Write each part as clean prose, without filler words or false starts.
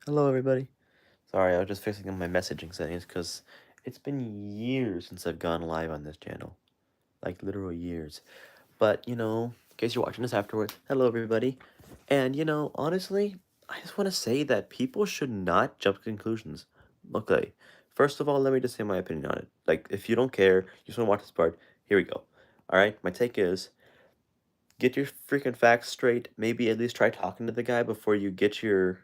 Hello, everybody. Sorry, I was just fixing up my messaging settings because it's been years since I've gone live on this channel. Like, literal years. But, in case you're watching this afterwards, hello, everybody. And, honestly, I just want to say that people should not jump to conclusions. Okay, first of all, let me just say my opinion on it. Like, if you don't care, you just want to watch this part, here we go. Alright, my take is, get your freaking facts straight. Maybe at least try talking to the guy before you get your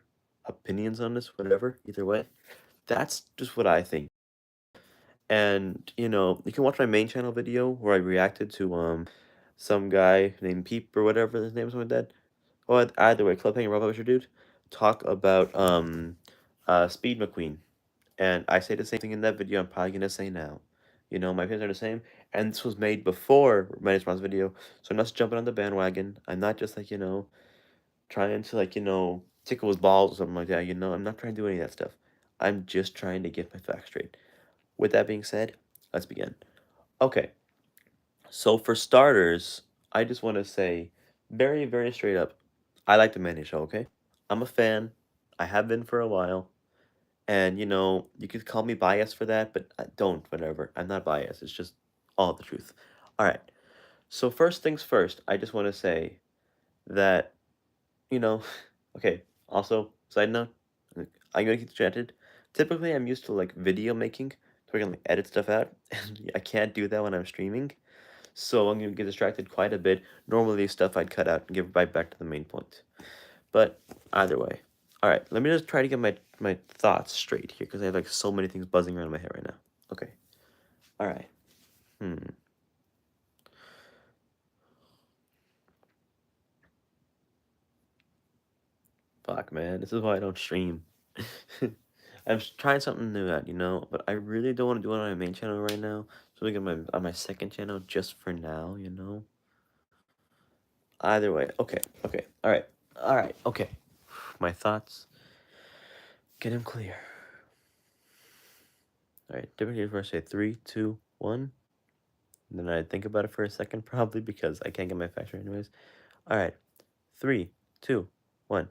opinions on this, whatever, either way. That's just what I think. And, you can watch my main channel video where I reacted to some guy named Peep or whatever his name is, something like that. Well, either way, Club Hanging Robot Pusher Dude talk about Speed McQueen. And I say the same thing in that video I'm probably gonna say now. My opinions are the same. And this was made before my response video. So I'm not just jumping on the bandwagon. I'm not just like, trying to like, tickle his balls or something like that, I'm not trying to do any of that stuff. I'm just trying to get my facts straight. With that being said, let's begin. Okay, so for starters, I just want to say very, very straight up, I like the Manny Show, okay? I'm a fan. I have been for a while. And, you could call me biased for that, but I don't, whatever. I'm not biased. It's just all the truth. All right. So first things first, I just want to say that, you know, okay, also, side note, I'm gonna get distracted. Typically, I'm used to like video making, so I can like edit stuff out, and I can't do that when I'm streaming. So I'm gonna get distracted quite a bit. Normally, stuff I'd cut out and give right back to the main point. But either way, all right. Let me just try to get my thoughts straight here because I have like so many things buzzing around my head right now. Okay. All right. Hmm. Fuck, man. This is why I don't stream. I'm trying something new out, but I really don't want to do it on my main channel right now. So I get on my second channel just for now. Either way, okay, all right, okay. My thoughts, get them clear. All right, typically first say 3, 2, 1. And then I think about it for a second, probably because I can't get my facts right anyways. All right, 3, 2, 1.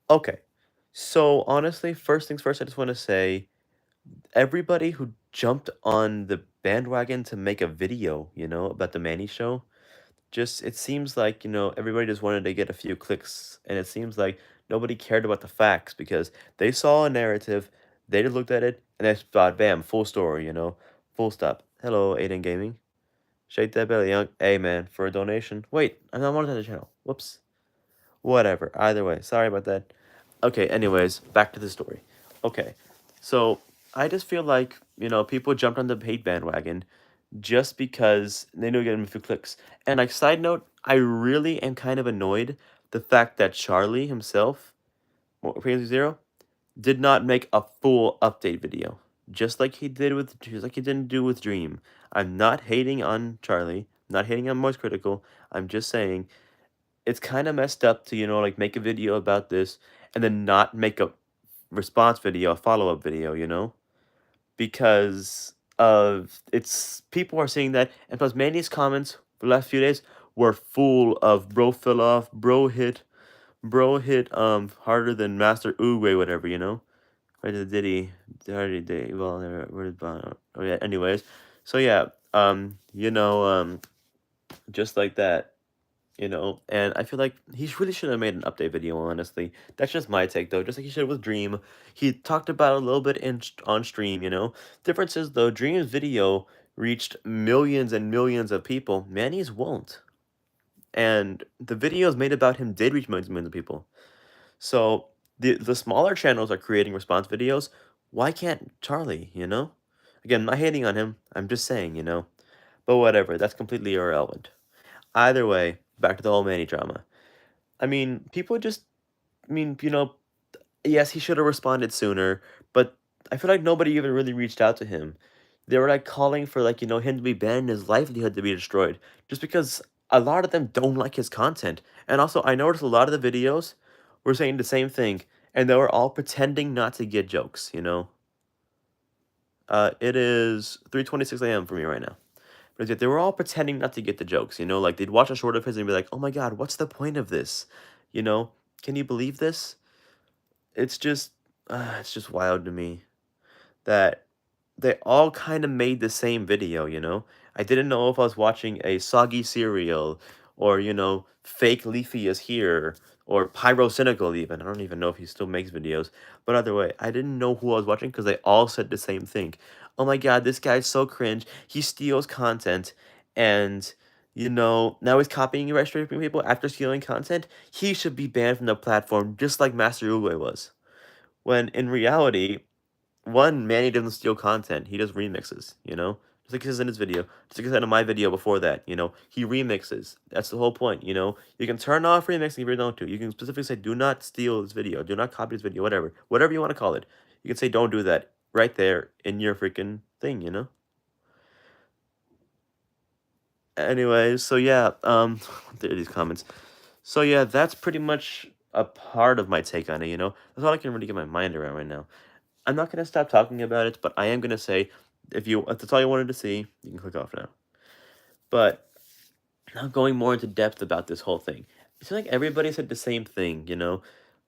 Okay, so honestly, first things first, I just want to say everybody who jumped on the bandwagon to make a video, about the Manny show, just it seems like, everybody just wanted to get a few clicks, and it seems like nobody cared about the facts because they saw a narrative, they just looked at it, and they thought, bam, full story, full stop. Hello, Aiden Gaming. Shake that belly, young. Hey, man, for a donation. Wait, I'm not monetized the channel. Whoops. Whatever. Either way, sorry about that. Okay, anyways, back to the story. Okay, so I just feel like, people jumped on the hate bandwagon just because they knew getting a few clicks. And like side note, I really am kind of annoyed the fact that Charlie himself, Frequency Zero, did not make a full update video. Just like he didn't do with Dream. I'm not hating on Charlie, not hating on Moist Critical. I'm just saying it's kind of messed up to, like make a video about this and then not make a response video, a follow-up video, because of it's people are seeing that, and plus Manny's comments for the last few days were full of bro fell off, bro hit harder than Master Uwe, whatever, Right to the Diddy, Dirty Day. Well, where did oh yeah. Anyways, so yeah, just like that, and I feel like he really should have made an update video, honestly. That's just my take, though. Just like he should with Dream. He talked about it a little bit on stream. Difference is, though, Dream's video reached millions and millions of people. Manny's won't. And the videos made about him did reach millions and millions of people. So the smaller channels are creating response videos. Why can't Charlie, Again, I'm not hating on him. I'm just saying. But whatever, that's completely irrelevant. Either way, back to the whole Manny drama. I mean, people just, I mean, yes, he should have responded sooner, but I feel like nobody even really reached out to him. They were like calling for like, him to be banned and his livelihood to be destroyed just because a lot of them don't like his content. And also, I noticed a lot of the videos were saying the same thing, and they were all pretending not to get jokes. It is 3:26 a.m. for me right now. But yet they were all pretending not to get the jokes, like they'd watch a short of his and be like, "Oh my god, what's the point of this?" You know, can you believe this? It's just it's just wild to me that they all kind of made the same video, you know? I didn't know if I was watching a soggy cereal or, fake Leafy is here or Pyrocynical even. I don't even know if he still makes videos. But either way, I didn't know who I was watching because they all said the same thing. Oh my god, this guy's so cringe. He steals content and now he's copying and restricting people after stealing content. He should be banned from the platform just like Master Uwe was. When in reality, one, Manny doesn't steal content. He does remixes, you know? Just like he says in his video. Just like he said in my video before that, he remixes. That's the whole point, you know? You can turn off remixing if you don't to. You can specifically say, do not steal this video. Do not copy this video, whatever. Whatever you want to call it. You can say, don't do that right there in your freaking thing, you know? Anyways, so yeah, there are these comments. So yeah, that's pretty much a part of my take on it, you know? That's all I can really get my mind around right now. I'm not gonna stop talking about it, but I am gonna say, if that's all you wanted to see, you can click off now. But now going more into depth about this whole thing, it's like everybody said the same thing, you know,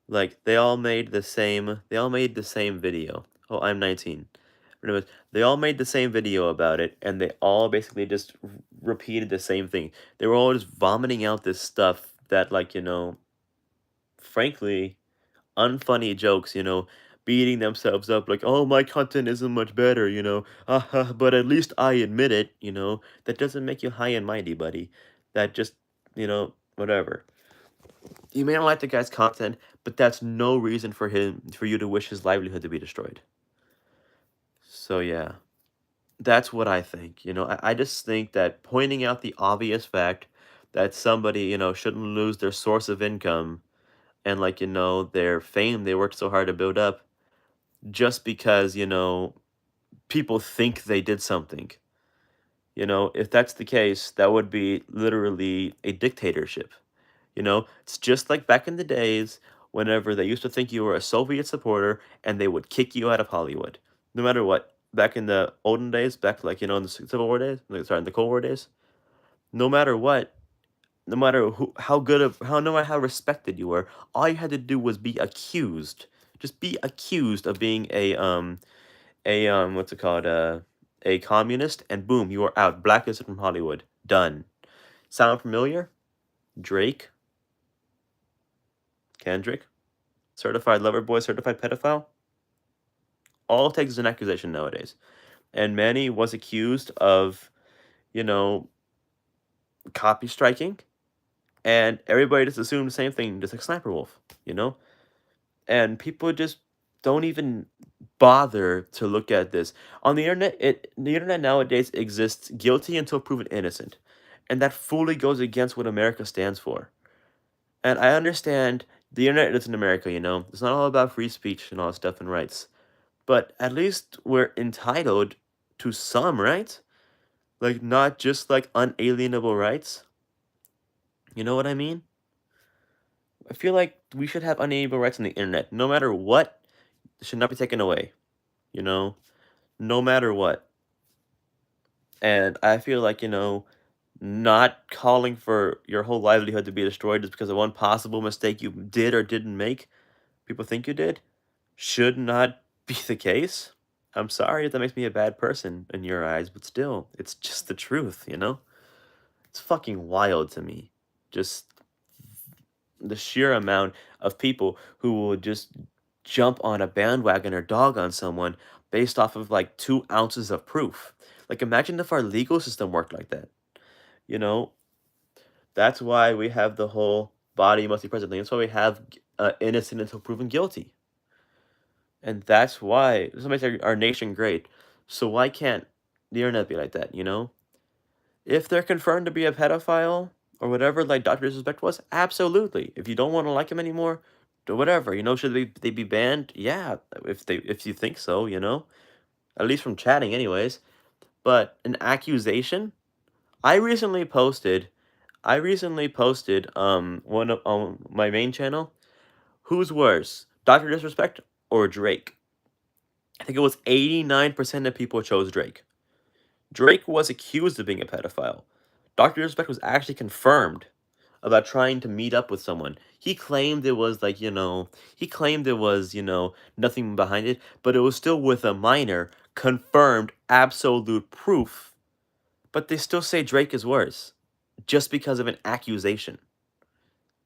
like they all made the same video. Oh, I'm 19. Anyways, they all made the same video about it, and they all basically just repeated the same thing. They were all just vomiting out this stuff that, like, frankly, unfunny jokes, beating themselves up like, "Oh, my content isn't much better, but at least I admit it, that doesn't make you high and mighty, buddy. That just, whatever. You may not like the guy's content, but that's no reason for you to wish his livelihood to be destroyed. So yeah, that's what I think. I just think that pointing out the obvious fact that somebody, shouldn't lose their source of income and, like, their fame they worked so hard to build up just because, people think they did something. If that's the case, that would be literally a dictatorship. It's just like back in the days whenever they used to think you were a Soviet supporter and they would kick you out of Hollywood. No matter what. Back in the olden days, back like, in the Civil War days, like, sorry, in the Cold War days, no matter what, no matter no matter how respected you were, all you had to do was be accused. Just be accused of being what's it called, a communist, and boom, you are out, blacklisted from Hollywood. Done. Sound familiar? Drake, Kendrick, certified lover boy, certified pedophile. All it takes is an accusation nowadays. And Manny was accused of, you know, copy striking, and everybody just assumed the same thing, just like Sniper Wolf, and people just don't even bother to look at this. On the internet nowadays exists guilty until proven innocent, and that fully goes against what America stands for. And I understand the internet is in America, it's not all about free speech and all that stuff and rights, but at least we're entitled to some, right? Like, not just like unalienable rights. You know what I mean? I feel like we should have unalienable rights on the internet, no matter what. It should not be taken away. You know, no matter what. And I feel like, not calling for your whole livelihood to be destroyed just because of one possible mistake you did or didn't make, people think you did, should not be the case. I'm sorry if that makes me a bad person in your eyes, but still, it's just the truth. It's fucking wild to me. Just the sheer amount of people who will just jump on a bandwagon or dog on someone based off of like 2 ounces of proof. Like, imagine if our legal system worked like that. You know, that's why we have the whole body must be present thing. That's why we have innocent until proven guilty. And that's why this makes our nation great. So why can't the internet be like that? If they're confirmed to be a pedophile or whatever, like Dr. Disrespect was, absolutely. If you don't want to like him anymore, do whatever. Should they be banned? Yeah, if you think so. At least from chatting, anyways. But an accusation? I recently posted, one on my main channel. Who's worse, Dr. Disrespect or Drake? I think it was 89% of people chose Drake. Drake was accused of being a pedophile. Dr. Disrespect was actually confirmed about trying to meet up with someone. He claimed it was like, he claimed it was, nothing behind it, but it was still with a minor, confirmed, absolute proof. But they still say Drake is worse just because of an accusation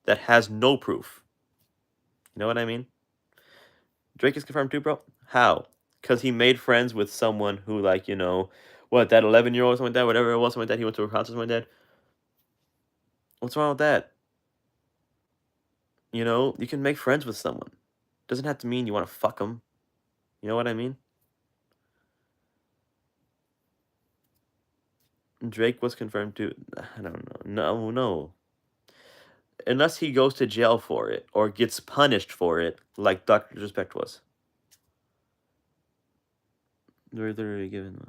that has no proof. You know what I mean? Drake is confirmed too, bro. How? Because he made friends with someone who, like, what, that 11-year-old, something like that, whatever it was, something like that. He went to a concert, something like that. What's wrong with that? You can make friends with someone. Doesn't have to mean you want to fuck them. You know what I mean? Drake was confirmed to. I don't know. No, no. Unless he goes to jail for it or gets punished for it, like Dr. Disrespect was. They're literally given.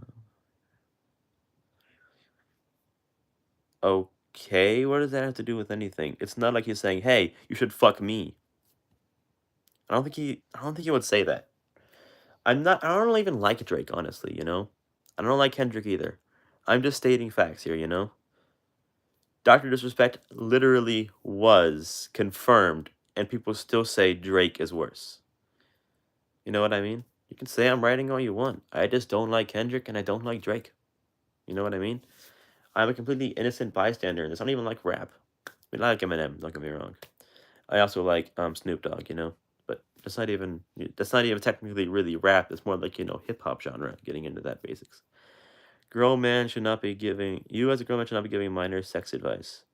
Okay, what does that have to do with anything? It's not like he's saying, "Hey, you should fuck me." I don't think he. I don't think he would say that. I'm not. I don't even like Drake, honestly. I don't like Kendrick either. I'm just stating facts here. Dr. Disrespect literally was confirmed, and people still say Drake is worse. You know what I mean? You can say I'm writing all you want. I just don't like Kendrick and I don't like Drake. You know what I mean? I'm a completely innocent bystander in this. I don't even like rap. I mean, I like Eminem, don't get me wrong. I also like Snoop Dogg, but that's not even technically really rap. It's more like, hip hop genre, getting into that basics. Grown man should not be giving you as a grown man should not be giving minors sex advice.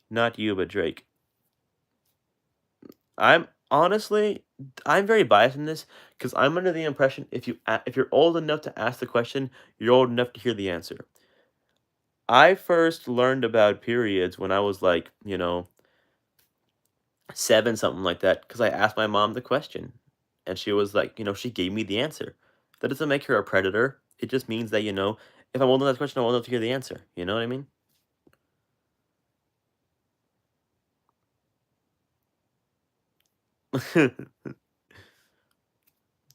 Not you, but Drake. I'm honestly, I'm very biased in this because I'm under the impression if you're old enough to ask the question, you're old enough to hear the answer. I first learned about periods when I was like, 7, something like that, because I asked my mom the question, and she was like, she gave me the answer. That doesn't make her a predator. It just means that if I'm old enough to question, I'm old enough to hear the answer. You know what I mean?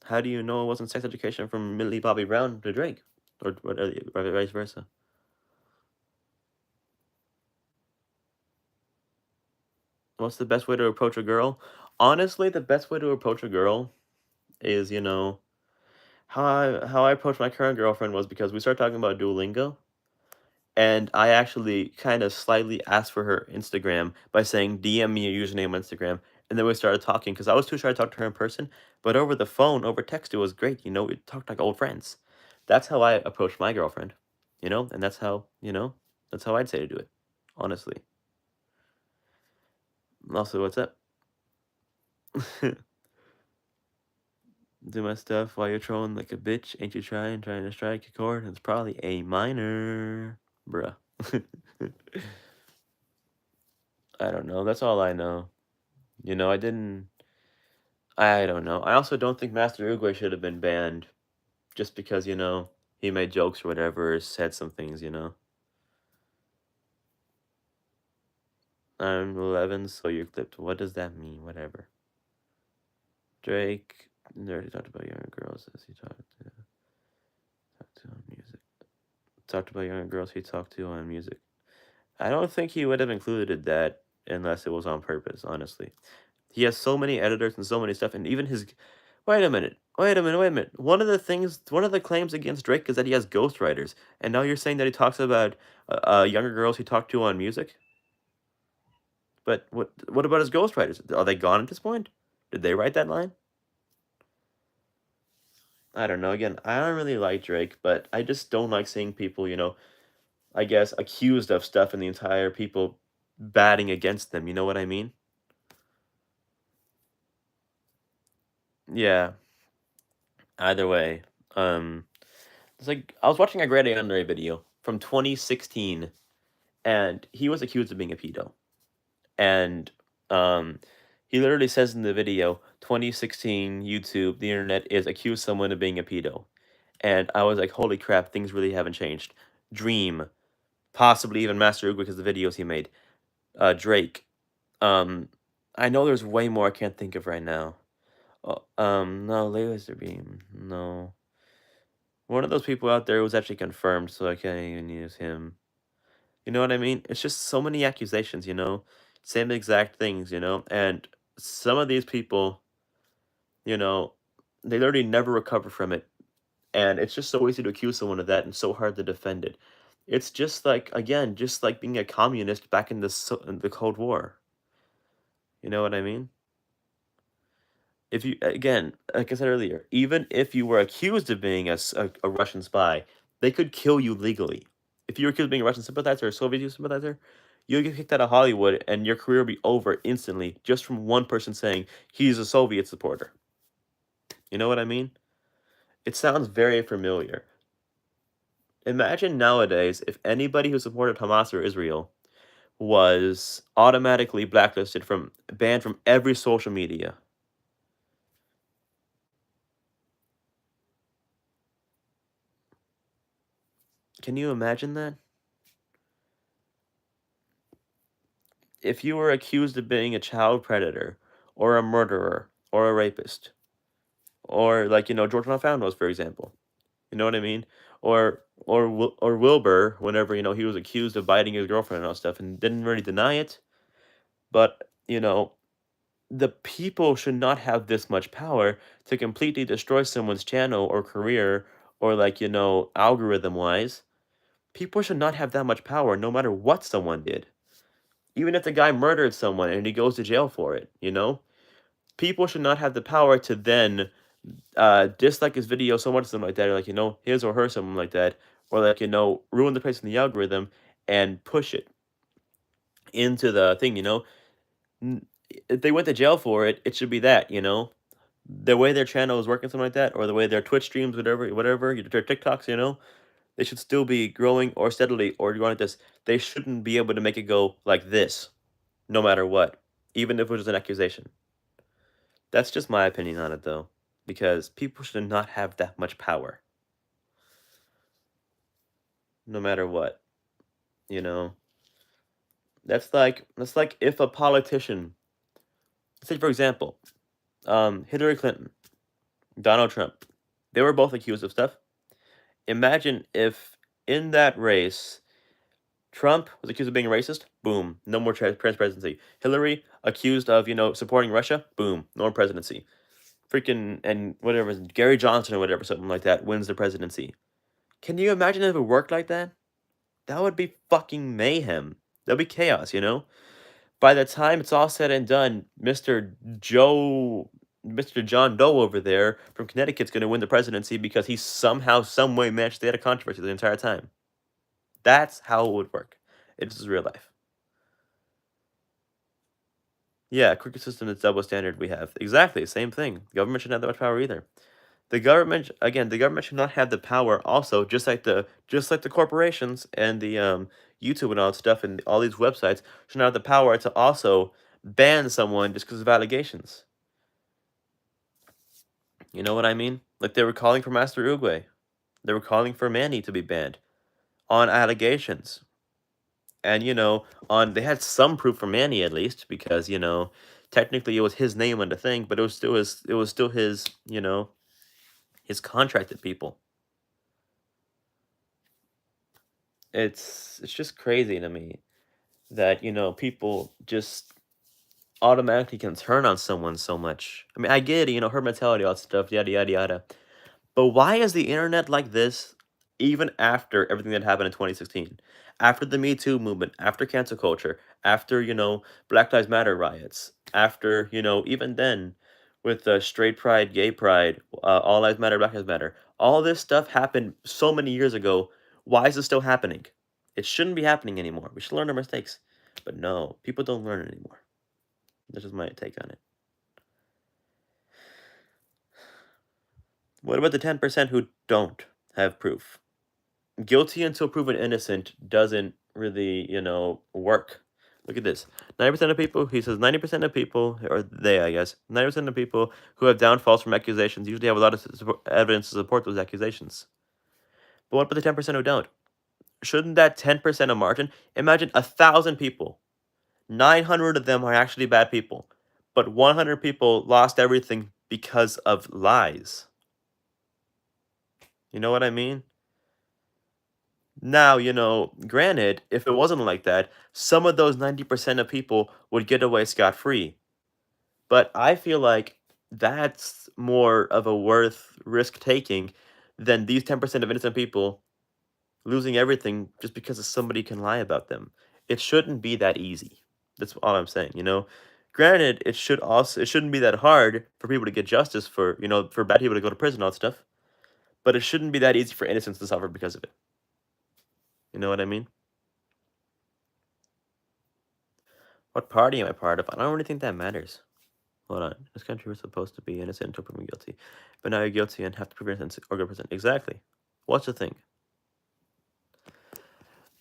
How do you know it wasn't sex education from Millie Bobby Brown to Drake, or vice versa? What's the best way to approach a girl? Honestly, the best way to approach a girl is, how I approached my current girlfriend was because we started talking about Duolingo, and I actually kind of slightly asked for her Instagram by saying DM me your username on Instagram, and then we started talking because I was too shy to talk to her in person, but over the phone, over text, it was great. We talked like old friends. That's how I approached my girlfriend, and that's how I'd say to do it, honestly. Also, what's up? Do my stuff while you're trolling like a bitch. Ain't you trying to strike a chord? It's probably A minor. Bruh. I don't know. That's all I know. I didn't. I don't know. I also don't think Master Uruguay should have been banned just because, he made jokes or whatever, or said some things. I'm 11, so you're clipped. What does that mean? Whatever. Drake already talked about younger girls as he talked to on music. Talked about younger girls he talked to on music. I don't think he would have included that unless it was on purpose, honestly. He has so many editors and so many stuff, and even his. Wait a minute. Wait a minute. Wait a minute. One of the claims against Drake is that he has ghostwriters, and now you're saying that he talks about younger girls he talked to on music. But what about his ghostwriters? Are they gone at this point? Did they write that line? I don't know. Again, I don't really like Drake, but I just don't like seeing people, I guess, accused of stuff and the entire people batting against them. You know what I mean? Yeah. Either way, um, it's like I was watching a Greta Andre video from 2016, and he was accused of being a pedo. And um, he literally says in the video, 2016 YouTube, the internet is accused someone of being a pedo. And I was like, holy crap, things really haven't changed. Dream, possibly even Master Uguay because the videos he made. Drake. Um, I know there's way more I can't think of right now. No, Laser Beam. No. One of those people out there was actually confirmed, so I can't even use him. You know what I mean? It's just so many accusations. Same exact things, you know? And some of these people, you know, they literally never recover from it. And it's just so easy to accuse someone of that and so hard to defend it. It's just like, again, just like being a communist back in in the Cold War. You know what I mean? If you, again, like I said earlier, even if you were accused of being a Russian spy, they could kill you legally. If you were accused of being a Russian sympathizer or a Soviet Union sympathizer, you'd get kicked out of Hollywood and your career would be over instantly just from one person saying he's a Soviet supporter. You know what I mean? It sounds very familiar. Imagine nowadays if anybody who supported Hamas or Israel was automatically blacklisted from banned from every social media. Can you imagine that? If you were accused of being a child predator or a murderer or a rapist or like George Monfalno's for example, you know what I mean? Or Wilbur whenever he was accused of biting his girlfriend and all stuff and didn't really deny it, but the people should not have this much power to completely destroy someone's channel or career or algorithm wise. People should not have that much power no matter what someone did. Even if the guy murdered someone and he goes to jail for it. People should not have the power to then dislike his video so much, something like that, or his or her, something like that, or ruin the place in the algorithm and push it into the thing. N- If they went to jail for it, it should be that. The way their channel is working, something like that, or the way their Twitch streams, whatever, their TikToks, they should still be growing or steadily or going like this. They shouldn't be able to make it go like this, no matter what, even if it was an accusation. That's just my opinion on it, though, because people should not have that much power, no matter what. You know, that's like if a politician, say for example, Hillary Clinton, Donald Trump, they were both accused of stuff. Imagine if in that race, Trump was accused of being a racist. Boom, no more presidency. Hillary accused of supporting Russia. Boom, no more presidency. Freaking and whatever Gary Johnson or whatever something like that wins the presidency. Can you imagine if it worked like that? That would be fucking mayhem. That'd be chaos. By the time it's all said and done, Mr. John Doe over there from Connecticut's going to win the presidency because he somehow, some way managed to stay out of controversy the entire time. That's how it would work. It's real life. Yeah, cricket system is double standard we have. Exactly, same thing. Government shouldn't have that much power either. The government should not have the power also, just like the corporations and the YouTube and all that stuff and all these websites should not have the power to also ban someone just because of allegations. You know what I mean? Like they were calling for Master Uruguay. They were calling for Manny to be banned on allegations. And on they had some proof for Manny at least because technically it was his name on the thing, but it was still his contracted people. It's just crazy to me that people just automatically can turn on someone so much. I mean, I get it, her mentality, all that stuff, yada yada yada. But why is the internet like this even after everything that happened in 2016? After the Me Too movement, after cancel culture, after, Black Lives Matter riots, after, even then with straight pride, gay pride, all lives matter, Black Lives Matter. All this stuff happened so many years ago. Why is it still happening? It shouldn't be happening anymore. We should learn our mistakes. But no, people don't learn anymore. That's just my take on it. What about the 10% who don't have proof? Guilty until proven innocent doesn't really, work. Look at this. 90% of people, he says 90% of people, or they, I guess, 90% of people who have downfalls from accusations usually have a lot of evidence to support those accusations. But what about the 10% who don't? Shouldn't that 10% of margin, imagine 1,000 people, 900 of them are actually bad people, but 100 people lost everything because of lies. You know what I mean? Now, granted, if it wasn't like that, some of those 90% of people would get away scot-free. But I feel like that's more of a worth risk taking than these 10% of innocent people losing everything just because somebody can lie about them. It shouldn't be that easy. That's all I'm saying, you know? Granted, it shouldn't be that hard for people to get justice for, for bad people to go to prison and all that stuff, but it shouldn't be that easy for innocents to suffer because of it. You know what I mean? What party am I part of? I don't really think that matters. Hold on. This country was supposed to be innocent until proven guilty. But now you're guilty and have to prove innocence or go to prison. Exactly. What's the thing?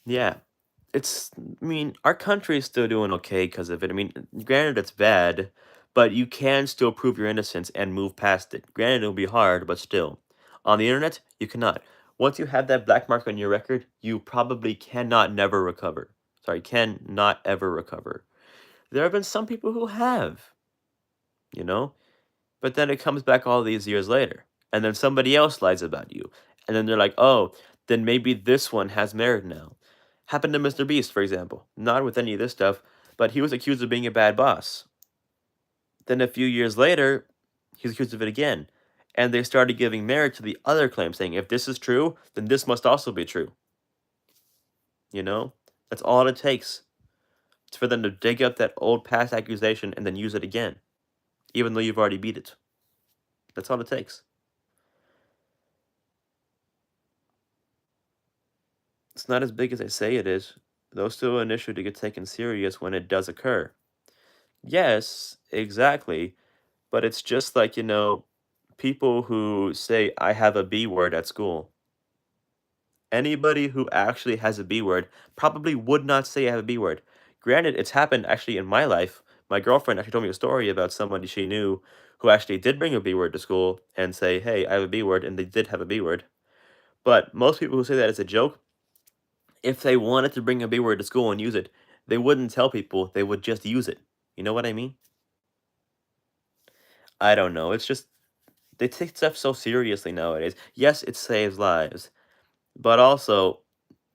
Yeah. I mean, our country is still doing okay because of it. I mean, granted, it's bad, but you can still prove your innocence and move past it. Granted, it'll be hard, but still. On the internet, you cannot. Once you have that black mark on your record, you probably cannot never recover. Sorry, can not ever recover. There have been some people who have, you know? But then it comes back all these years later, and then somebody else lies about you, and then they're like, "Oh, then maybe this one has merit now." Happened to Mr. Beast, for example. Not with any of this stuff, but he was accused of being a bad boss. Then a few years later, he was accused of it again, and they started giving merit to the other claim, saying, "If this is true, then this must also be true." You know, that's all it takes. It's for them to dig up that old past accusation and then use it again, even though you've already beat it. That's all it takes. It's not as big as they say it is, though still an issue to get taken serious when it does occur. Yes, exactly, but it's just like, people who say, I have a B word at school. Anybody who actually has a B word probably would not say I have a B word. Granted, it's happened actually in my life. My girlfriend actually told me a story about somebody she knew who actually did bring a B word to school and say, hey, I have a B word, and they did have a B word. But most people who say that as a joke, if they wanted to bring a B word to school and use it, they wouldn't tell people, they would just use it. You know what I mean? I don't know. It's just they take stuff so seriously nowadays. Yes, it saves lives, but also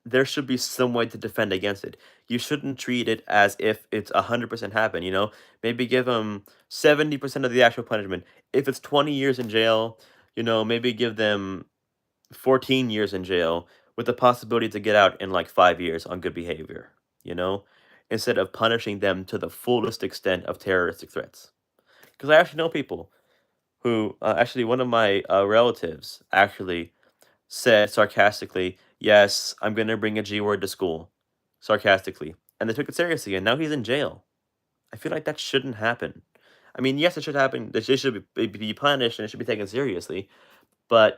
there should be some way to defend against it. You shouldn't treat it as if it's 100% happened, you know? Maybe give them 70% of the actual punishment. If it's 20 years in jail, maybe give them 14 years in jail with the possibility to get out in like 5 years on good behavior, you know, instead of punishing them to the fullest extent of terroristic threats. Because I actually know people who, actually, one of my relatives actually said sarcastically, yes, I'm going to bring a G word to school, sarcastically. And they took it seriously, and now he's in jail. I feel like that shouldn't happen. I mean, yes, it should happen. It should be punished and it should be taken seriously. But,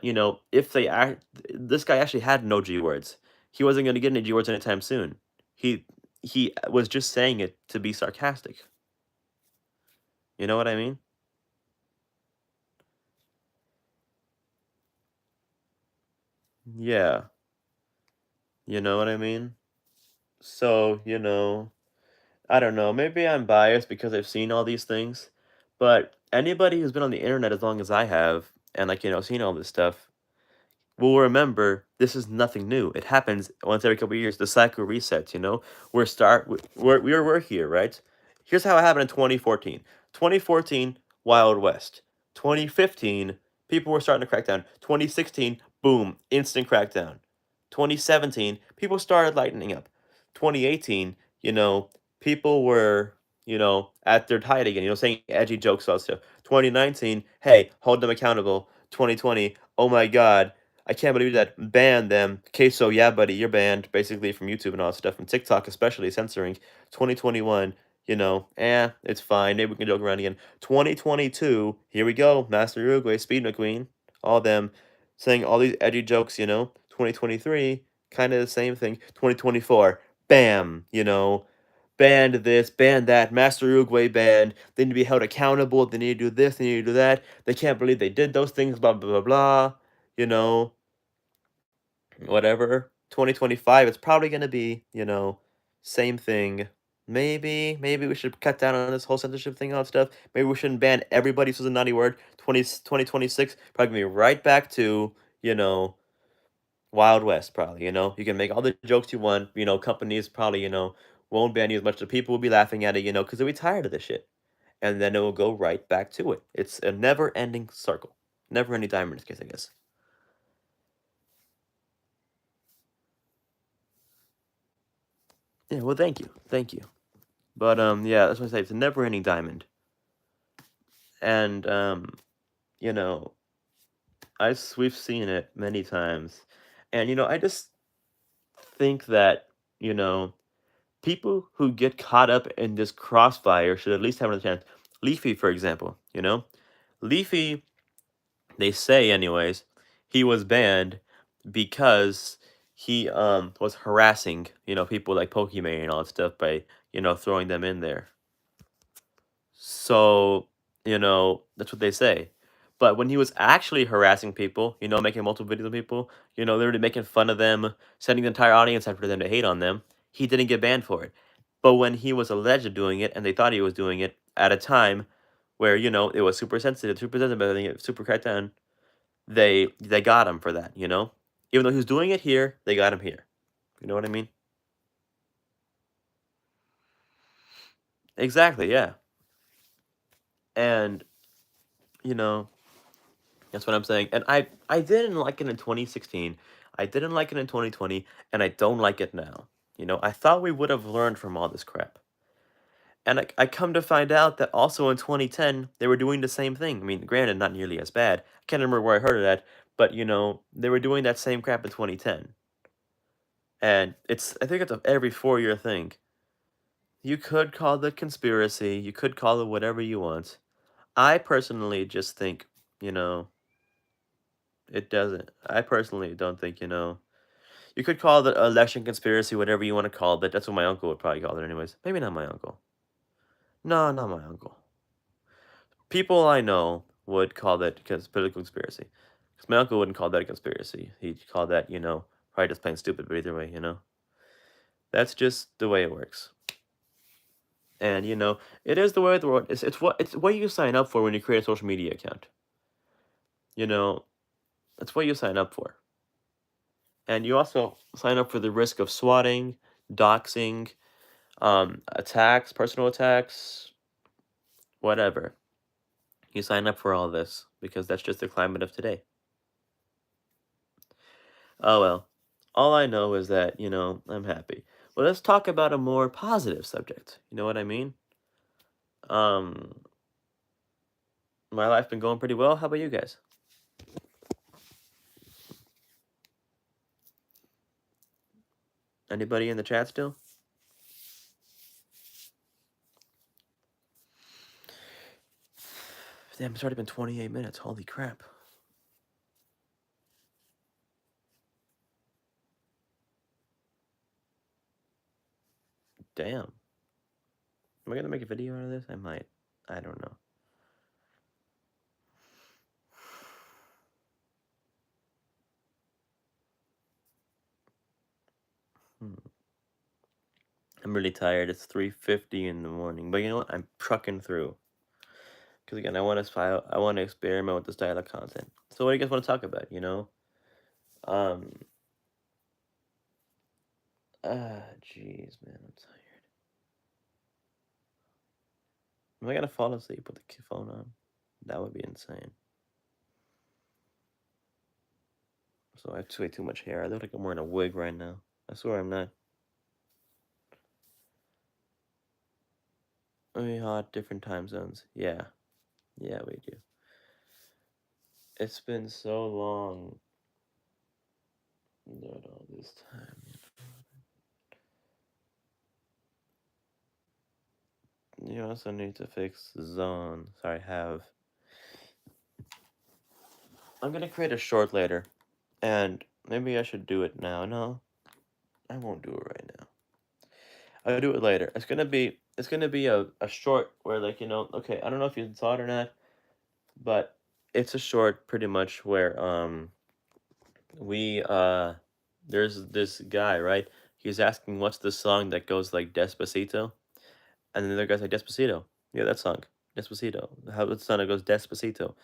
if this guy actually had no G words. He wasn't gonna get any G words anytime soon. He he was just saying it to be sarcastic. You know what I mean? Yeah. You know what I mean? So, I don't know, maybe I'm biased because I've seen all these things, but anybody who's been on the internet as long as I have, and like, seen all this stuff, will remember this is nothing new. It happens once every couple of years. The cycle resets. We're here, right? Here's how it happened in 2014. 2014, Wild West. 2015, people were starting to crack down. 2016, boom, instant crackdown. 2017, people started lightening up. 2018, people were, at their height again, saying edgy jokes about stuff. 2019, hey, hold them accountable. 2020, oh my god, I can't believe that. Ban them. Okay, so yeah, buddy, you're banned basically from YouTube and all that stuff, from TikTok especially censoring. 2021, it's fine. Maybe we can joke around again. 2022, here we go. Master Uruguay, Speed McQueen, all them saying all these edgy jokes. 2023, kind of the same thing. 2024, bam, banned this, banned that, Master Uruguay banned. They need to be held accountable. They need to do this, they need to do that. They can't believe they did those things, blah, blah, blah, blah. You know, whatever. 2025, it's probably going to be, same thing. Maybe we should cut down on this whole censorship thing and all that stuff. Maybe we shouldn't ban everybody who says a naughty word. 2026, probably gonna be right back to, you know, Wild West, probably, you can make all the jokes you want, companies probably, won't ban you as much, the people will be laughing at it, because they'll be tired of this shit. And then it will go right back to it. It's a never-ending circle. Never-ending diamond in this case, I guess. Yeah, well, thank you. Thank you. But, yeah, that's what I say. It's a never-ending diamond. And, you know, we've seen it many times. And, I just think that, you know, people who get caught up in this crossfire should at least have another chance. Leafy, for example, Leafy, they say anyways, he was banned because he was harassing, people like Pokimane and all that stuff by, throwing them in there. So, that's what they say. But when he was actually harassing people, making multiple videos of people, literally making fun of them, sending the entire audience after them to hate on them, he didn't get banned for it. But when he was alleged of doing it and they thought he was doing it at a time where, it was super sensitive, everything, super cracked down, they got him for that. Even though he was doing it here, they got him here. You know what I mean? Exactly, yeah. And, you know, that's what I'm saying. And I didn't like it in 2016. I didn't like it in 2020, and I don't like it now. I thought we would have learned from all this crap. And I come to find out that also in 2010, they were doing the same thing. I mean, granted, not nearly as bad. I can't remember where I heard of that, but they were doing that same crap in 2010. And I think it's a every 4-year thing. You could call it conspiracy, you could call it whatever you want. I personally just think, you know, it doesn't. I personally don't think, you could call it election conspiracy, whatever you want to call it. That's what my uncle would probably call it, anyways. Maybe not my uncle. No, not my uncle. People I know would call that political conspiracy. Because my uncle wouldn't call that a conspiracy. He'd call that, probably just plain stupid, but either way. That's just the way it works. And, it is the way of the world. It's what you sign up for when you create a social media account. You know, that's what you sign up for. And you also sign up for the risk of swatting, doxing, attacks, personal attacks, whatever. You sign up for all this because that's just the climate of today. Oh well. All I know is that, I'm happy. Well, let's talk about a more positive subject. You know what I mean? Um, my life been going pretty well. How about you guys? Anybody in the chat still? Damn, it's already been 28 minutes. Holy crap. Damn. Am I gonna make a video out of this? I might. I don't know. Hmm. I'm really tired. It's 3:50 in the morning. But you know what? I'm trucking through. Because again, I want to experiment with this style of content. So what do you guys want to talk about, Um, jeez, man, I'm tired. Am I gonna fall asleep with the phone on? That would be insane. So I have way too much hair. I look like I'm wearing a wig right now. I swear I'm not. We hot, different time zones. Yeah. Yeah, we do. It's been so long. Not all this time. You also need to fix the zone. Sorry, have. I'm gonna create a short later. And maybe I should do it now. No, I won't do it right now. I'll do it later. It's gonna be a short where like, okay, I don't know if you saw it or not, but it's a short pretty much where we there's this guy, right? He's asking what's the song that goes like Despacito? And then the other guy's like Despacito. Yeah, that song. Despacito. How the song that goes Despacito.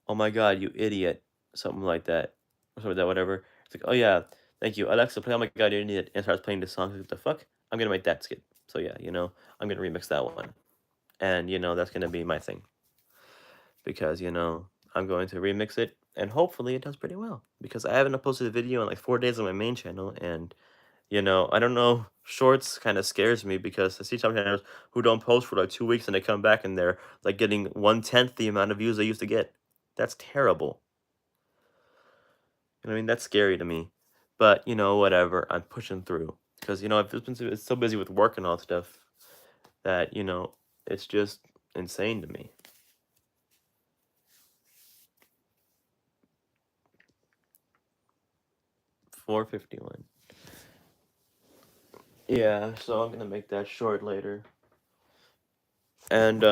Oh my god, you idiot. Something like that. Or something like that, whatever. It's like, oh yeah, thank you, Alexa, play "Oh My God, You Need It," and starts playing this song. Like, what the fuck? I'm gonna make that skit. So yeah, I'm gonna remix that one, and that's gonna be my thing because I'm going to remix it, and hopefully it does pretty well because I haven't posted a video in like 4 days on my main channel, and I don't know. Shorts kind of scares me because I see some channels who don't post for like 2 weeks and they come back and they're like getting 1/10 the amount of views they used to get. That's terrible. You know what I mean? That's scary to me. But whatever. I'm pushing through because I've just been so busy with work and all that stuff that it's just insane to me. 4:51. Yeah, so I'm gonna make that short later. And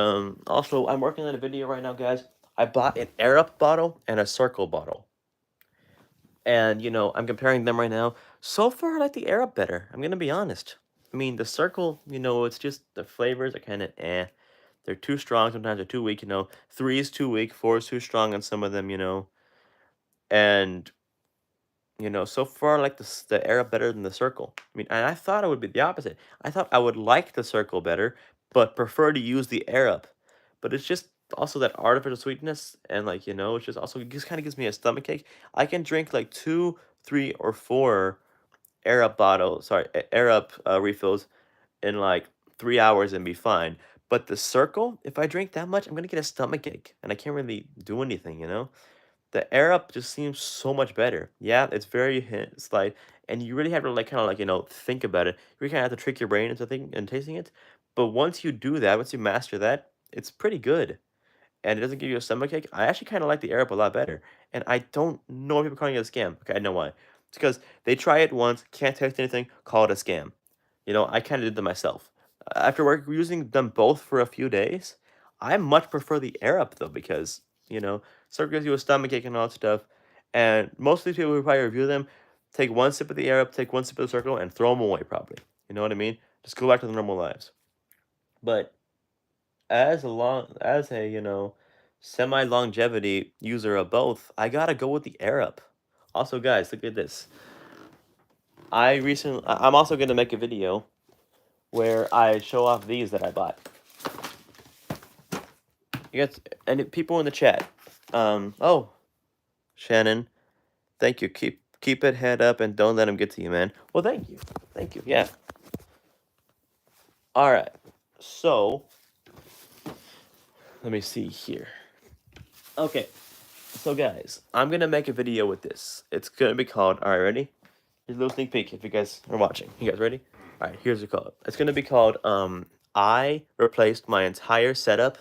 also, I'm working on a video right now, guys. I bought an air up bottle and a circle bottle. And, I'm comparing them right now. So far, I like the air up better. I'm going to be honest. I mean, the circle, it's just the flavors are kind of eh. They're too strong. Sometimes they're too weak, 3 is too weak, 4 is too strong on some of them, And so far, I like the era better than the circle. I mean, and I thought it would be the opposite. I thought I would like the circle better, but prefer to use the air up. But it's just also that artificial sweetness, and like it's just also it just kind of gives me a stomach ache. I can drink like 2, 3, or 4 air up air up refills in like 3 hours and be fine. But the circle, if I drink that much, I'm gonna get a stomach ache, and I can't really do anything. The air up just seems so much better. Yeah, it's very slight, and you really have to like kind of like think about it. You really kind of have to trick your brain into thinking and tasting it. But once you do that, once you master that, it's pretty good, and it doesn't give you a stomachache. I actually kind of like the air up a lot better, and I don't know if people calling it a scam. Okay, I know why. It's because they try it once, can't taste anything, call it a scam. I kind of did them myself. After work using them both for a few days, I much prefer the air up though because Circle gives you a stomach ache and all that stuff. And most of these people who probably review them take one sip of the air up, take one sip of the circle, and throw them away probably. You know what I mean? Just go back to their normal lives. But as a semi longevity user of both, I gotta go with the air up. Also, guys, look at this. I'm also gonna make a video where I show off these that I bought. You guys, and people in the chat. Oh, Shannon, thank you. Keep it head up and don't let him get to you, man. Well, thank you. Yeah. All right. So let me see here. Okay. So guys, I'm gonna make a video with this. It's gonna be called. All right, ready? Here's a little sneak peek if you guys are watching. You guys ready? All right. Here's the call. It's gonna be called. I replaced my entire setup.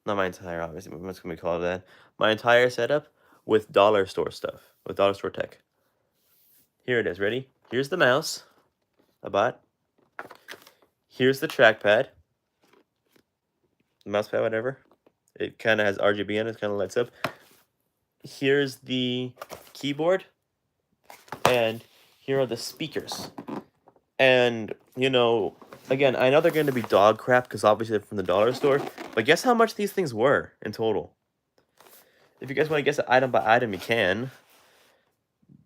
Not my entire, obviously. What's gonna be called that? My entire setup with dollar store stuff, with dollar store tech. Here it is. Ready? Here's the mouse I bought. Here's the trackpad. The mouse pad, whatever. It kind of has RGB in it. It kind of lights up. Here's the keyboard. And here are the speakers. And, again, I know they're going to be dog crap because obviously they're from the dollar store. But guess how much these things were in total? If you guys want to guess it item by item, you can.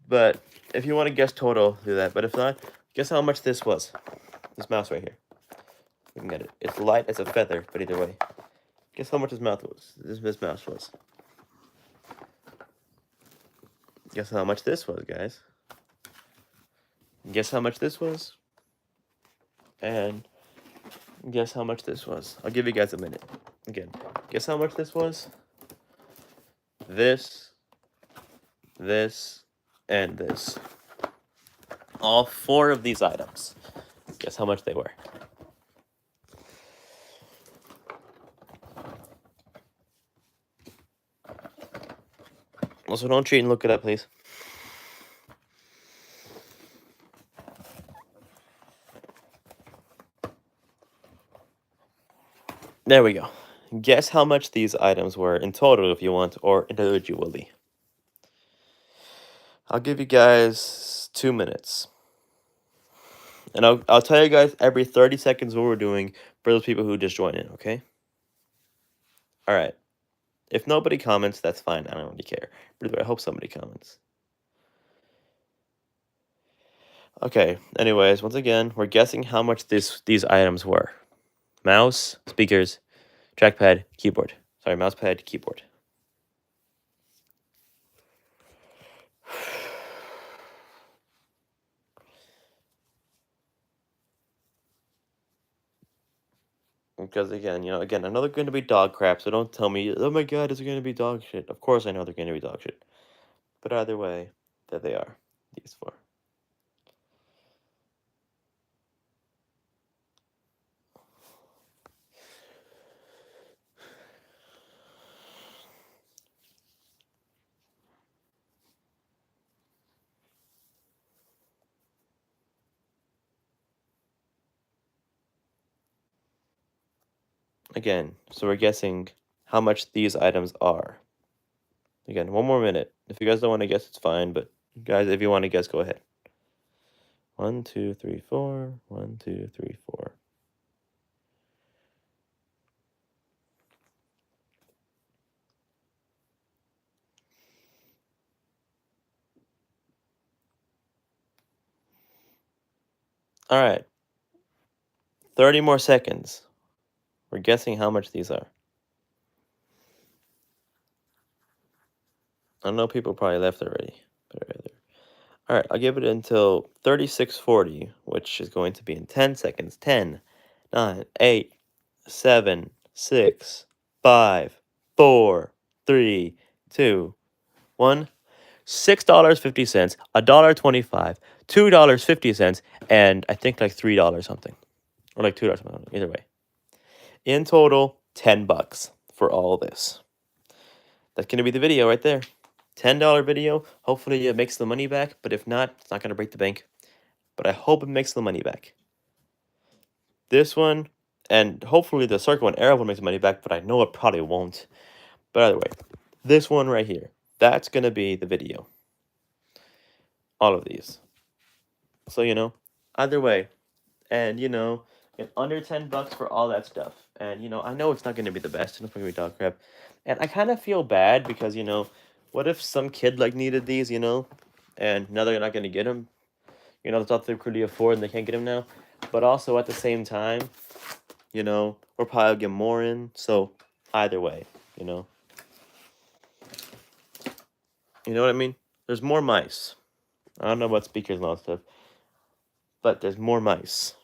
But if you want to guess total, do that. But if not, guess how much this was. This mouse right here. You can get it. It's light as a feather, but either way. Guess how much this mouse was. This mouse was. Guess how much this was, guys. Guess how much this was. And guess how much this was. I'll give you guys a minute. Again, guess how much this was. This, and this. All 4 of these items. Guess how much they were. Also, don't cheat and look it up, please. There we go. Guess how much these items were in total if you want, or individually. I'll give you guys 2 minutes. And I'll tell you guys every 30 seconds what we're doing for those people who just join in, okay? All right. If nobody comments, that's fine. I don't really care. But I hope somebody comments. Okay, anyways, once again, we're guessing how much these items were. Mouse, speakers, trackpad, keyboard. Sorry, mousepad, keyboard. Because again, I know they're going to be dog crap, so don't tell me, oh my god, is it going to be dog shit? Of course I know they're going to be dog shit. But either way, there they are, these four. Again, so we're guessing how much these items are. Again, one more minute. If you guys don't want to guess, it's fine, but guys, if you want to guess, go ahead. 1, 2, 3, 4. 1, 2, 3, 4. All right. 30 more seconds. We're guessing how much these are. I know people probably left already. All right, I'll give it until 36:40, which is going to be in 10 seconds. 10, 9, 8, 7, 6, 5, 4, 3, 2, 1. $6.50, $1.25, $2.50, and I think like $3 something. Or like $2 something. Either way. In total, $10 for all this. That's gonna be the video right there. $10 video. Hopefully it makes the money back, but if not, it's not gonna break the bank. But I hope it makes the money back. This one, and hopefully the circle and arrow one makes the money back, but I know it probably won't. But either way, this one right here, that's gonna be the video. All of these. So either way, and under $10 for all that stuff. And I know it's not gonna be the best, and it's not gonna be dog crap. And I kind of feel bad because what if some kid like needed these, and now they're not gonna get them. They thought they could afford and they can't get them now. But also at the same time, we'll probably get more in. So either way, you know, you know what I mean. There's more mice. I don't know about speakers and all that stuff, but there's more mice.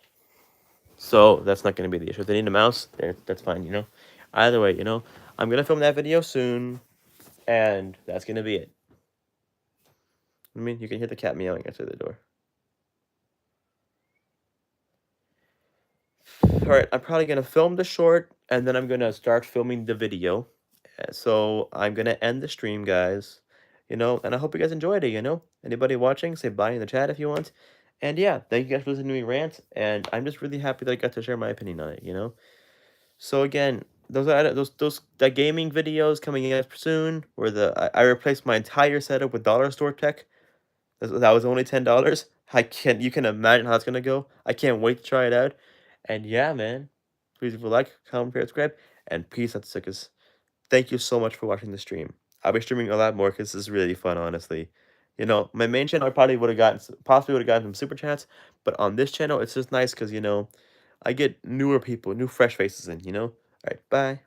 So that's not going to be the issue. If they need a mouse, that's fine, Either way, I'm going to film that video soon, and that's going to be it. I mean, you can hear the cat meowing outside the door. Alright, I'm probably going to film the short, and then I'm going to start filming the video. So I'm going to end the stream, guys. And I hope you guys enjoyed it, Anybody watching, say bye in the chat if you want. And yeah, thank you guys for listening to me rant, and I'm just really happy that I got to share my opinion on it. So again, those are the gaming videos coming out soon, where I replaced my entire setup with dollar store tech. That was only $10. You can imagine how that's gonna go. I can't wait to try it out. And yeah, man, please leave a like, comment, share, subscribe, and peace out, suckers. Thank you so much for watching the stream. I'll be streaming a lot more because this is really fun, honestly. My main channel I probably possibly would have gotten some super chats, but on this channel it's just nice because I get newer people, new fresh faces in. All right, bye.